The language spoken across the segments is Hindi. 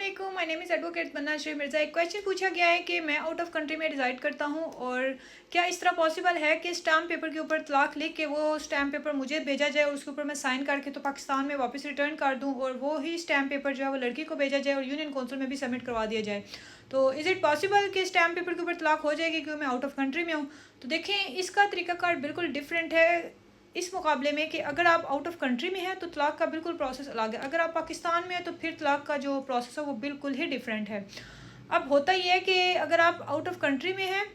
अस्सलाम, माय नेम इज़ एडवोकेट मन्ना शेख मिर्ज़ा। एक क्वेश्चन पूछा गया है कि मैं आउट ऑफ कंट्री में रिज़ाइड करता हूं और क्या इस तरह पॉसिबल है कि स्टाम्प पेपर के ऊपर तलाक लिख के वो स्टाम्प पेपर मुझे भेजा जाए और उसके ऊपर मैं साइन करके तो पाकिस्तान में वापस रिटर्न कर दूं और वो ही स्टाम्प पेपर जो है वो लड़की को भेजा जाए और यूनियन कौंसिल में भी सबमिट करवा दिया जाए। तो इज़ इट पॉसिबल कि स्टाम्प पेपर के ऊपर तलाक हो जाएगी क्योंकि मैं आउट ऑफ कंट्री में हूँ? तो देखें, इसका तरीक़ाकार बिल्कुल डिफरेंट है इस मुकाबले में कि अगर आप आउट ऑफ कंट्री में हैं तो तलाक का बिल्कुल प्रोसेस अलग है। अगर आप पाकिस्तान में हैं तो फिर तलाक का जो प्रोसेस है वो बिल्कुल ही डिफरेंट है। अब होता ये है कि अगर आप आउट ऑफ कंट्री में हैं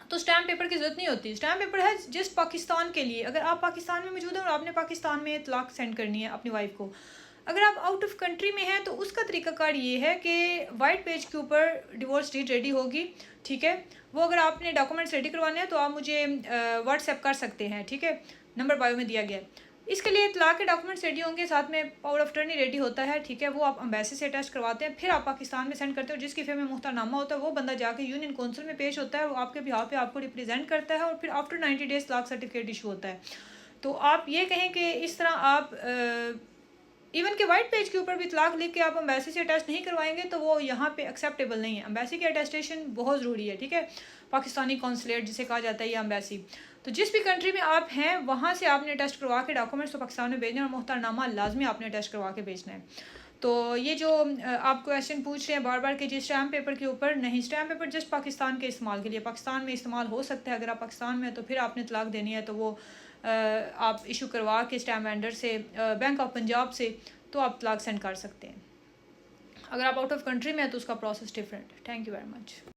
तो स्टैम्प पेपर की ज़रूरत नहीं होती। स्टैम्प पेपर है जस्ट पाकिस्तान के लिए। अगर आप पाकिस्तान में मौजूद हैं और आपने पाकिस्तान में तलाक सेंड करनी है अपनी वाइफ को। अगर आप आउट ऑफ कंट्री में हैं तो उसका तरीक़ाकार ये है कि वाइट पेज के ऊपर डिवोर्स डीड रेडी होगी, ठीक है। वो अगर आपने डॉक्यूमेंट्स रेडी करवाने हैं तो आप मुझे व्हाट्सएप कर सकते हैं, ठीक है। नंबर बायो में दिया गया है। इसके लिए तलाक के डॉक्यूमेंट्स रेडी होंगे, साथ में पावर ऑफ अटर्नी रेडी होता है, ठीक है। वो आप एम्बेसी से अटैच करवाते हैं, फिर आप पाकिस्तान में सेंड करते हो। जिसकी फेवर में मुख्तरनामा होता है वो बंदा जाके यूनियन कौंसिल में पेश होता है, वो आपके बिहाफ पे आपको रिप्रेजेंट करता है और फिर आफ्टर 90 डेज तलाक सर्टिफिकेट इशू होता है। तो आप ये कहें कि इस तरह आप इवन के वाइट पेज के ऊपर भी तलाक लिख के आप एम्बेसी से अटैच नहीं करवाएंगे तो वो यहाँ पे एक्सेप्टेबल नहीं है। एम्बेसी की अटेस्टेशन बहुत ज़रूरी है, ठीक है। पाकिस्तानी कौंसलेट जिसे कहा जाता है या एम्बेसी। तो जिस भी कंट्री में आप हैं वहाँ से आपने अटेस्ट करवा के डॉक्यूमेंट्स तो पाकिस्तान में भेजने और मुख्तरनामा लाजमी आपने अटेस्ट करवा के भेजना है। तो ये जो आप क्वेश्चन पूछ रहे हैं बार बार कि जी स्टैम्प पेपर के ऊपर, नहीं, स्टैम्प पेपर जस्ट पाकिस्तान के इस्तेमाल के लिए, पाकिस्तान में इस्तेमाल हो सकता है। अगर आप पाकिस्तान में हैं तो फिर आपने तलाक देनी है तो वो आप इशू करवा के स्टैम्प वेंडर से, बैंक ऑफ पंजाब से, तो आप तलाक सेंड कर सकते हैं। अगर आप आउट ऑफ कंट्री में हैं तो उसका प्रोसेस डिफरेंट है। Thank you very much.